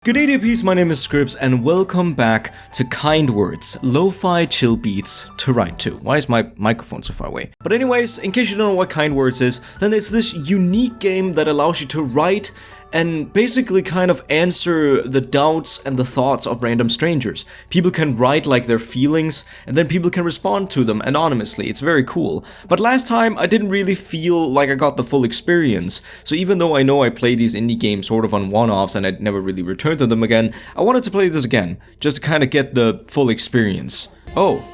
Good day, peace. My name is Scribbs, and welcome back to Kind Words, lo-fi chill beats to write to. Why is my microphone so far away? But anyways, in case you don't know what Kind Words is, then it's this unique game that allows you to write and basically kind of answer the doubts and the thoughts of random strangers. People can write like their feelings, and then people can respond to them anonymously. It's very cool. But last time, I didn't really feel like I got the full experience. So even though I know I play these indie games sort of on one-offs and I'd never really returned to them again, I wanted to play this again, just to kind of get the full experience. Oh.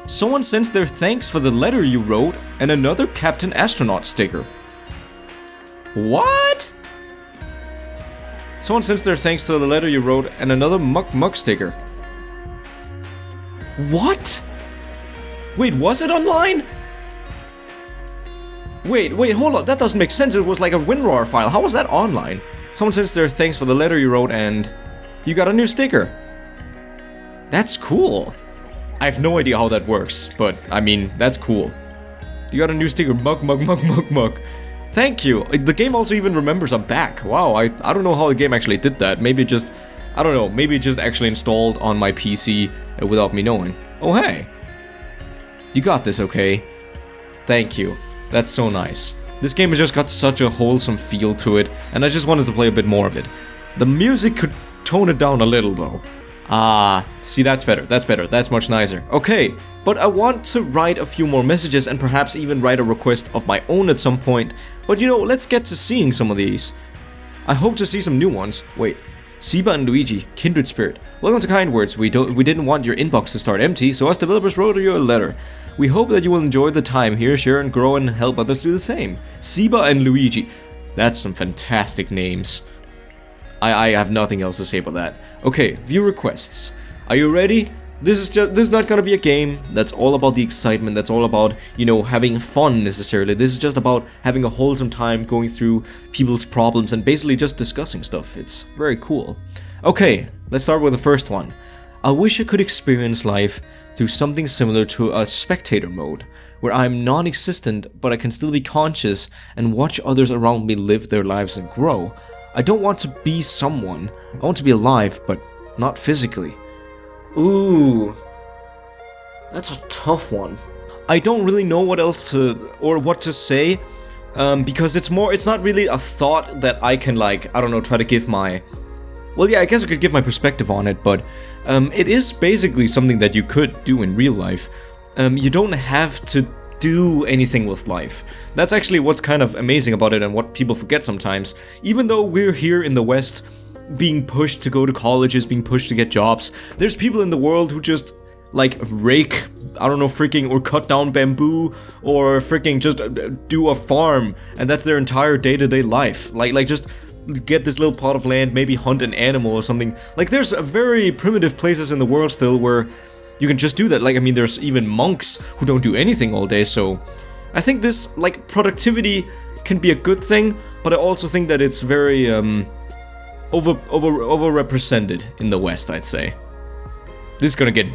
Someone sends their thanks for the letter you wrote and another Captain Astronaut sticker. What? Someone sends their thanks to the letter you wrote and another Muck sticker. What? Wait, was it online? Wait, hold on, that doesn't make sense. It was like a WinRAR file. How was that online? Someone sends their thanks for the letter you wrote and you got a new sticker. That's cool. I have no idea how that works, but I mean, that's cool. You got a new sticker, Muck. Thank you. The game also even remembers I'm back. Wow, I don't know how the game actually did that. Maybe it just, I don't know, maybe it just actually installed on my PC without me knowing. Oh hey. You got this, okay? Thank you. That's so nice. This game has just got such a wholesome feel to it, and I just wanted to play a bit more of it. The music could tone it down a little though. Ah, see, that's better, that's much nicer. Okay, but I want to write a few more messages and perhaps even write a request of my own at some point. But you know, let's get to seeing some of these. I hope to see some new ones. Wait, Siba and Luigi, kindred spirit. Welcome to Kind Words. We didn't want your inbox to start empty, so us developers wrote you a letter. We hope that you will enjoy the time here, share and grow and help others do the same. Siba and Luigi. That's some fantastic names. I have nothing else to say about that. Okay, view requests. Are you ready? This is not gonna be a game that's all about the excitement, that's all about, you know, having fun necessarily. This is just about having a wholesome time going through people's problems and basically just discussing stuff. It's very cool. Okay, let's start with the first one. I wish I could experience life through something similar to a spectator mode, where I'm non-existent but I can still be conscious and watch others around me live their lives and grow. I don't want to be someone. I want to be alive, but not physically. Ooh. That's a tough one. I don't really know what else to, or what to say, because it's not really a thought that I can, like, I don't know, try to give my, well, yeah, I guess I could give my perspective on it, but it is basically something that you could do in real life. You don't have to do anything with life. That's actually what's kind of amazing about it and what people forget sometimes. Even though we're here in the West being pushed to go to colleges, being pushed to get jobs, there's people in the world who just like rake, I don't know, freaking, or cut down bamboo, or freaking just do a farm, and that's their entire day-to-day life. Like just get this little plot of land, maybe hunt an animal or something. Like there's very primitive places in the world still where you can just do that. Like, I mean, there's even monks who don't do anything all day, so I think this, like, productivity can be a good thing, but I also think that it's very, overrepresented in the West, I'd say. This is gonna get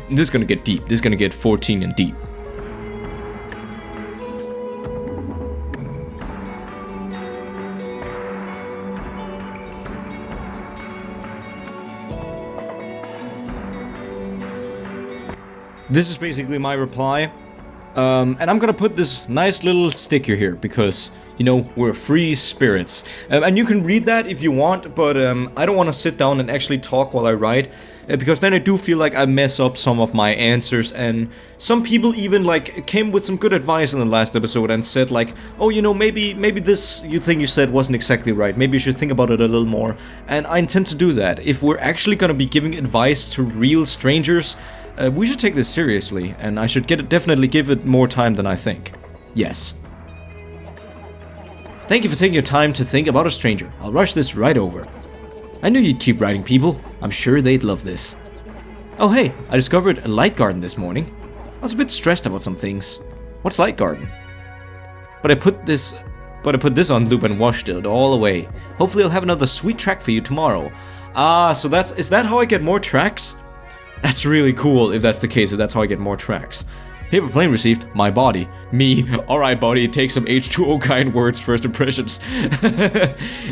deep. This is gonna get 14 and deep. This is basically my reply, and I'm gonna put this nice little sticker here because, you know, we're free spirits, and you can read that if you want, but I don't want to sit down and actually talk while I write, because then I do feel like I mess up some of my answers, and some people even like came with some good advice in the last episode and said like, oh, you know, maybe this thing you said wasn't exactly right, maybe you should think about it a little more, and I intend to do that. If we're actually gonna be giving advice to real strangers, we should take this seriously, and I should definitely give it more time than I think. Yes. Thank you for taking your time to think about a stranger. I'll rush this right over. I knew you'd keep writing, people. I'm sure they'd love this. Oh hey, I discovered a light garden this morning. I was a bit stressed about some things. What's light garden? But I put this on loop and washed it all away. Hopefully I'll have another sweet track for you tomorrow. Ah, so is that how I get more tracks? That's really cool if that's the case, if that's how I get more tracks. Paper plane received, my body. Me, alright buddy, take some H2O Kind Words first impressions.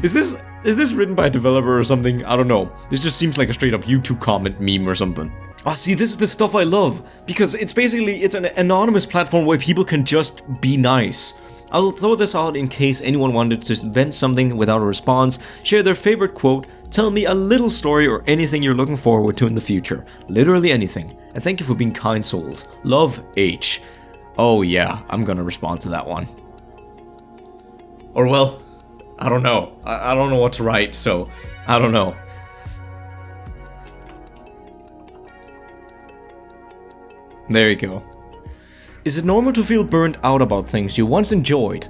Is this Is this written by a developer or something? I don't know. This just seems like a straight up YouTube comment meme or something. Oh, see, this is the stuff I love, because it's an anonymous platform where people can just be nice. I'll throw this out in case anyone wanted to vent something without a response, share their favorite quote, tell me a little story or anything you're looking forward to in the future. Literally anything. And thank you for being kind souls. Love, H. Oh yeah, I'm gonna respond to that one. Or well, I don't know. I don't know what to write, so I don't know. There you go. Is it normal to feel burnt out about things you once enjoyed?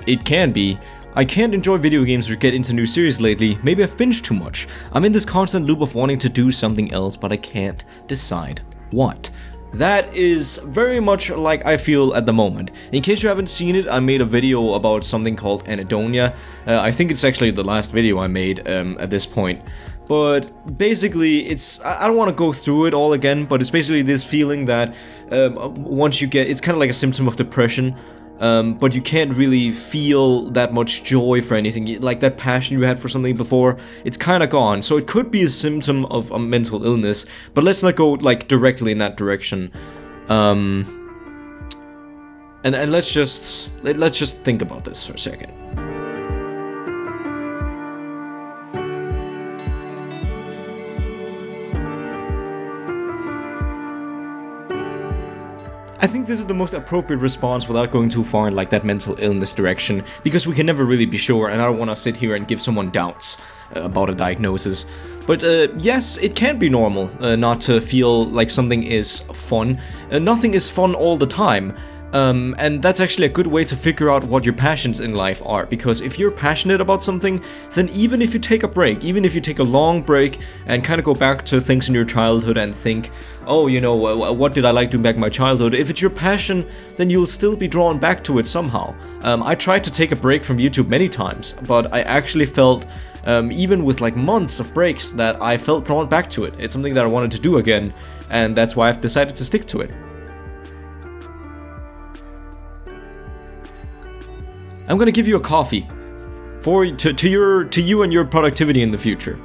It can be. I can't enjoy video games or get into new series lately. Maybe I've binged too much. I'm in this constant loop of wanting to do something else, but I can't decide what. That is very much like I feel at the moment. In case you haven't seen it, I made a video about something called Anhedonia. I think it's actually the last video I made at this point. But basically, I don't want to go through it all again, but it's basically this feeling that once you get, it's kind of like a symptom of depression, but you can't really feel that much joy for anything, like that passion you had for something before, it's kind of gone. So it could be a symptom of a mental illness, but let's not go like directly in that direction. And let's just think about this for a second. I think this is the most appropriate response without going too far in like that mental illness direction, because we can never really be sure, and I don't want to sit here and give someone doubts about a diagnosis. But yes, it can be normal not to feel like something is fun. Nothing is fun all the time. And that's actually a good way to figure out what your passions in life are, because if you're passionate about something, then even if you take a break, even if you take a long break and kind of go back to things in your childhood and think, oh, you know, what did I like doing back in my childhood? If it's your passion, then you'll still be drawn back to it somehow. I tried to take a break from YouTube many times, but I actually felt, even with like months of breaks, that I felt drawn back to it. It's something that I wanted to do again, and that's why I've decided to stick to it. I'm gonna give you a coffee to you and your productivity in the future.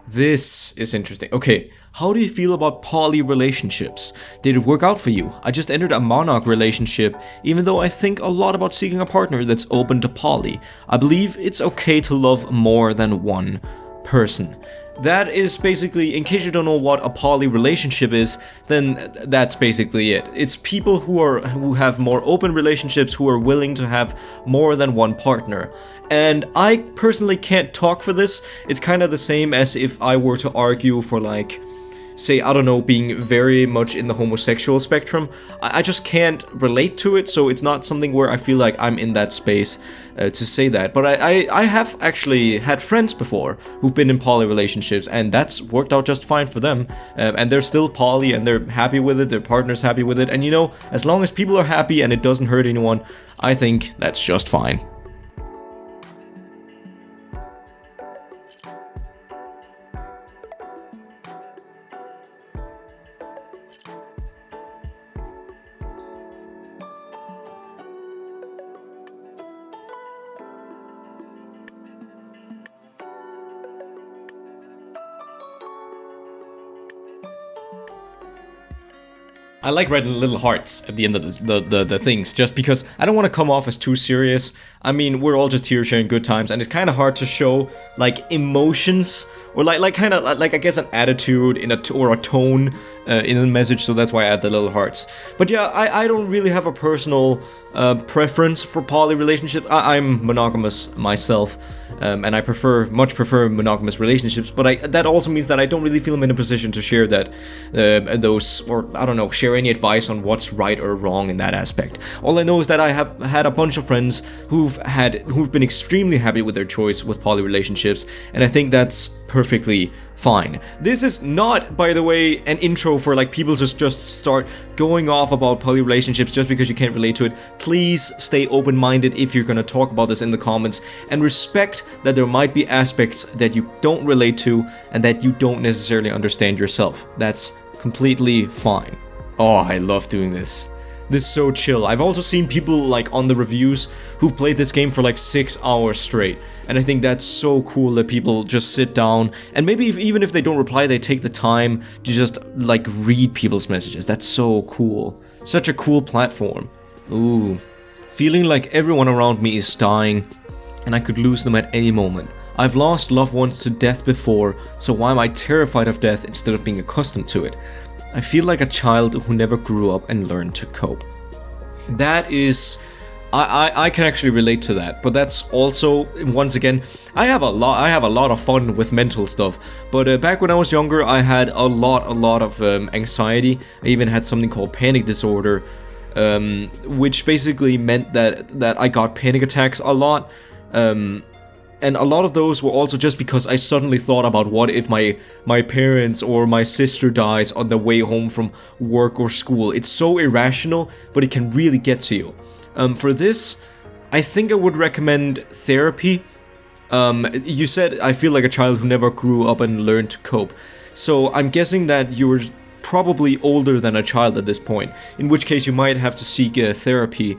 This is interesting. Okay, how do you feel about poly relationships? Did it work out for you? I just entered a monarch relationship, even though I think a lot about seeking a partner that's open to poly. I believe it's okay to love more than one person. That is basically, in case you don't know what a poly relationship is, then that's basically it. It's people who have more open relationships, who are willing to have more than one partner. And I personally can't talk for this. It's kind of the same as if I were to argue for, like, say, I don't know, being very much in the homosexual spectrum. I just can't relate to it, so it's not something where I feel like I'm in that space to say that. But I have actually had friends before who've been in poly relationships, and that's worked out just fine for them. And they're still poly, and they're happy with it, their partner's happy with it, and you know, as long as people are happy and it doesn't hurt anyone, I think that's just fine. I like writing little hearts at the end of the things, just because I don't want to come off as too serious. I mean, we're all just here sharing good times, and it's kind of hard to show like emotions or like kind of like I guess an attitude in or a tone in the message. So that's why I add the little hearts. But yeah, I don't really have a personal preference for poly relationships. I'm monogamous myself. And I much prefer monogamous relationships, but that also means that I don't really feel I'm in a position to share I don't know, share any advice on what's right or wrong in that aspect. All I know is that I have had a bunch of friends who've been extremely happy with their choice with poly relationships, and I think that's perfectly fine. This is not, by the way, an intro for like people to just start going off about poly relationships just because you can't relate to it. Please stay open-minded if you're gonna talk about this in the comments, and respect that there might be aspects that you don't relate to and that you don't necessarily understand yourself. That's completely fine. Oh, I love doing this. this so chill. I've also seen people like on the reviews who played this game for like 6 hours straight, and I think that's so cool that people just sit down and maybe even if they don't reply, they take the time to just like read people's messages. That's so cool. Such a cool platform. Ooh. Feeling like everyone around me is dying and I could lose them at any moment. I've lost loved ones to death before, so why am I terrified of death instead of being accustomed to it? I feel like a child who never grew up and learned to cope. That is... I can actually relate to that, but that's also, once again, I have a lot of fun with mental stuff, but back when I was younger, I had a lot of anxiety. I even had something called panic disorder, which basically meant that I got panic attacks a lot, and a lot of those were also just because I suddenly thought about what if my parents or my sister dies on their way home from work or school. It's so irrational, but it can really get to you. For this, I think I would recommend therapy. You said I feel like a child who never grew up and learned to cope. So I'm guessing that you were probably older than a child at this point, in which case you might have to seek therapy.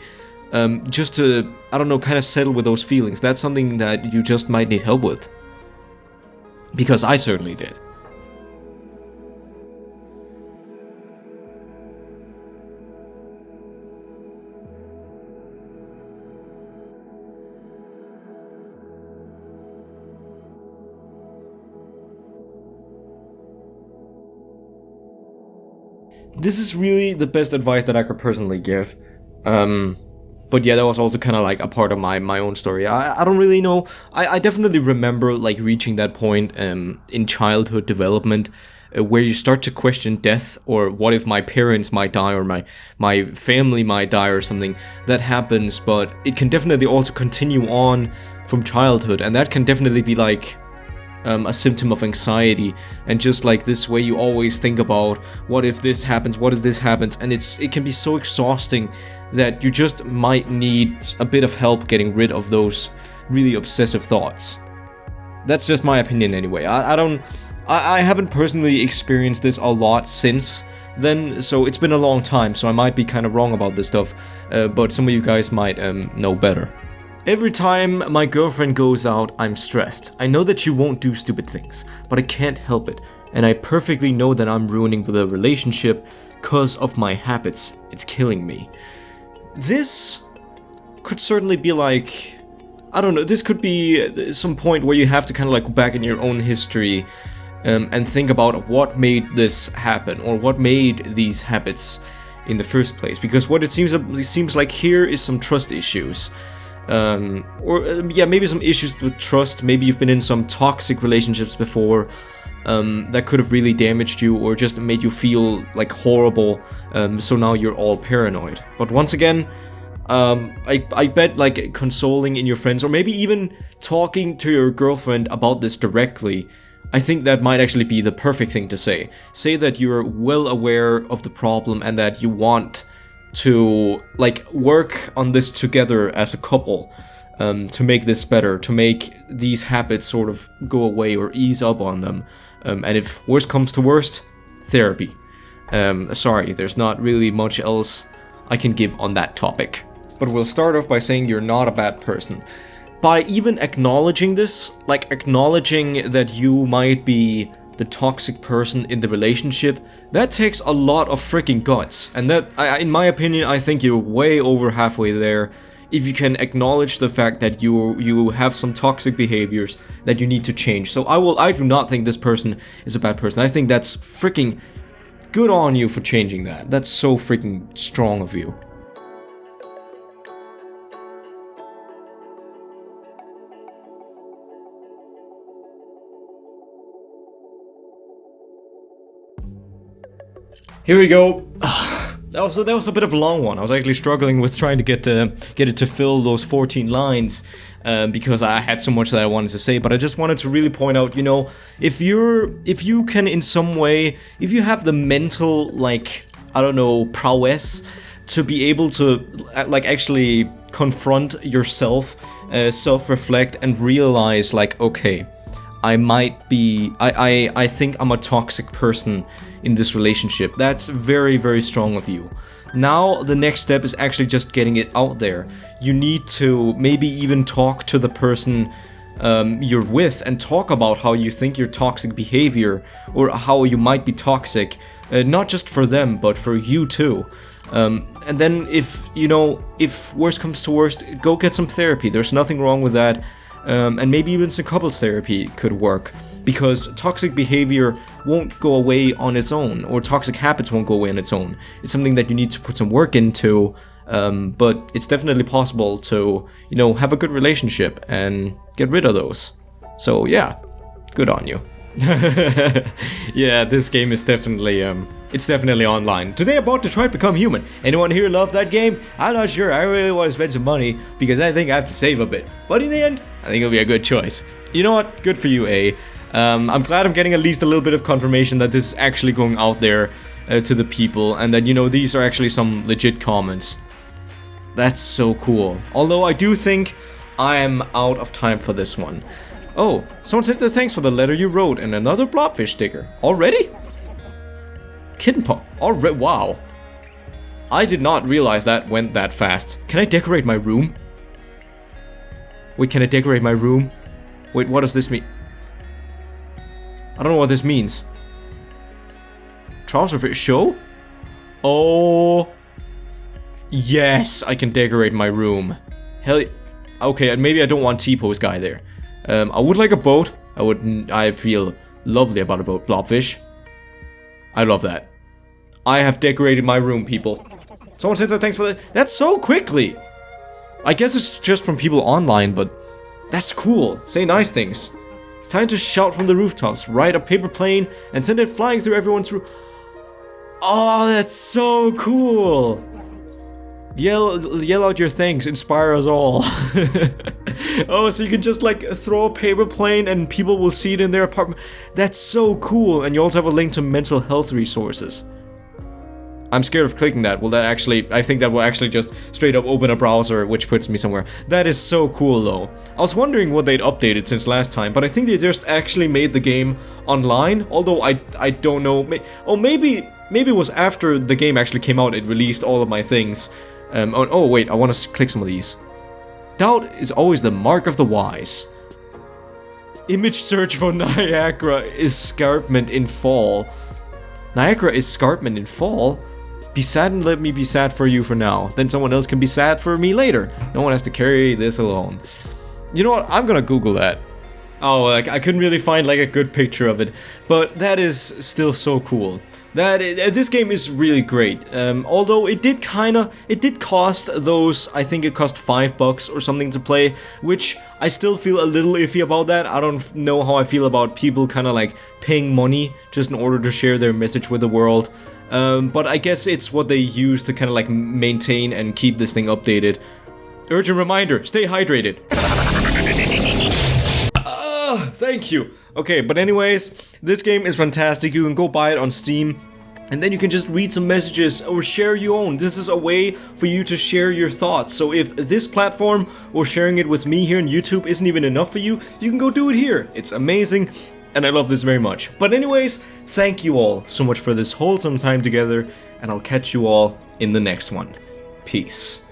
Just to, I don't know, kind of settle with those feelings. That's something that you just might need help with. Because I certainly did. This is really the best advice that I could personally give. But yeah, that was also kind of like a part of my own story. I don't really know. I definitely remember like reaching that point in childhood development where you start to question death, or what if my parents might die, or my family might die or something. That happens, but it can definitely also continue on from childhood, and that can definitely be like a symptom of anxiety, and just like this way you always think about what if this happens, what if this happens, and it can be so exhausting that you just might need a bit of help getting rid of those really obsessive thoughts. That's just my opinion anyway. I haven't personally experienced this a lot since then, so it's been a long time, so I might be kind of wrong about this stuff, but some of you guys might know better. Every time my girlfriend goes out, I'm stressed. I know that she won't do stupid things, but I can't help it, and I perfectly know that I'm ruining the relationship because of my habits. It's killing me. This could certainly be like, I don't know, this could be some point where you have to kind of like go back in your own history and think about what made this happen, or what made these habits in the first place, because what it seems like here is some trust issues. Yeah, maybe some issues with trust. Maybe you've been in some toxic relationships before that could have really damaged you, or just made you feel like horrible, so now you're all paranoid. But once again, I bet like consoling in your friends, or maybe even talking to your girlfriend about this directly, I think that might actually be the perfect thing to say. Say that you're well aware of the problem and that you want to like work on this together as a couple, to make this better, to make these habits sort of go away or ease up on them, and if worst comes to worst, therapy. Sorry, there's not really much else I can give on that topic. But we'll start off by saying you're not a bad person. By even acknowledging this, like acknowledging that you might be the toxic person in the relationship, that takes a lot of freaking guts, and that, in my opinion, I think you're way over halfway there if you can acknowledge the fact that you have some toxic behaviors that you need to change. So I do not think this person is a bad person. I think that's freaking good on you for changing that. That's so freaking strong of you. Here we go. That was a bit of a long one. I was actually struggling with trying to get it to fill those 14 lines, because I had so much that I wanted to say. But I just wanted to really point out, you know, if you can in some way, if you have the mental, like, I don't know, prowess to be able to like actually confront yourself, self-reflect, and realize like, okay, I think I'm a toxic person in this relationship. That's very, very strong of you. Now the next step is actually just getting it out there. You need to maybe even talk to the person you're with and talk about how you think your toxic behavior or how you might be toxic, not just for them but for you too. And then if worst comes to worst, go get some therapy. There's nothing wrong with that. And maybe even some couples therapy could work, because toxic behavior won't go away on its own, or toxic habits won't go away on its own. It's something that you need to put some work into, but it's definitely possible to, have a good relationship and get rid of those. So yeah, good on you. Yeah, this game is definitely, it's definitely online. Today I'm about to try to become human. Anyone here love that game? I'm not sure. I really want to spend some money because I think I have to save a bit. But in the end, I think it'll be a good choice. You know what? Good for you, A. I'm glad I'm getting at least a little bit of confirmation that this is actually going out there to the people, and that, these are actually some legit comments. That's so cool. Although I do think I am out of time for this one. Oh, someone said thanks for the letter you wrote and another blobfish sticker. Already? Kitten paw. Already? Wow. I did not realize that went that fast. Can I decorate my room? Wait, can I decorate my room? Wait, what does this mean? I don't know what this means. Trouser fish show? Oh. Yes, I can decorate my room. Hell, okay, and maybe I don't want T-pose guy there. I would like a boat. I feel lovely about a boat. Blobfish. I love that. I have decorated my room, people. Someone said that thanks for that. That's so quickly. I guess it's just from people online, but that's cool. Say nice things. It's time to shout from the rooftops, ride a paper plane, and send it flying through everyone's roof. Oh, that's so cool. Yell out your thanks, inspire us all. Oh, so you can just like throw a paper plane and people will see it in their apartment. That's so cool. And you also have a link to mental health resources. I'm scared of clicking that. Will that actually, I think that will actually just straight up open a browser, which puts me somewhere. That is so cool though. I was wondering what they'd updated since last time, but I think they just actually made the game online, although I don't know. Maybe it was after the game actually came out, it released all of my things. Oh wait, I want to click some of these. Doubt is always the mark of the wise. Image search for Niagara escarpment in fall. Niagara escarpment in fall? Be sad and let me be sad for you for now. Then someone else can be sad for me later. No one has to carry this alone. You know what? I'm gonna Google that. Oh, like I couldn't really find like a good picture of it, but that is still so cool. This game is really great. Although it did cost those, I think it cost $5 or something to play, which I still feel a little iffy about that. I don't know how I feel about people kind of like paying money just in order to share their message with the world. But I guess it's what they use to kind of like maintain and keep this thing updated. Urgent reminder, stay hydrated. Thank you. Okay, but anyways, this game is fantastic. You can go buy it on Steam, and then you can just read some messages or share your own. This is a way for you to share your thoughts. So if this platform or sharing it with me here on YouTube isn't even enough for you, you can go do it here. It's amazing, and I love this very much. But anyways, thank you all so much for this wholesome time together, and I'll catch you all in the next one. Peace.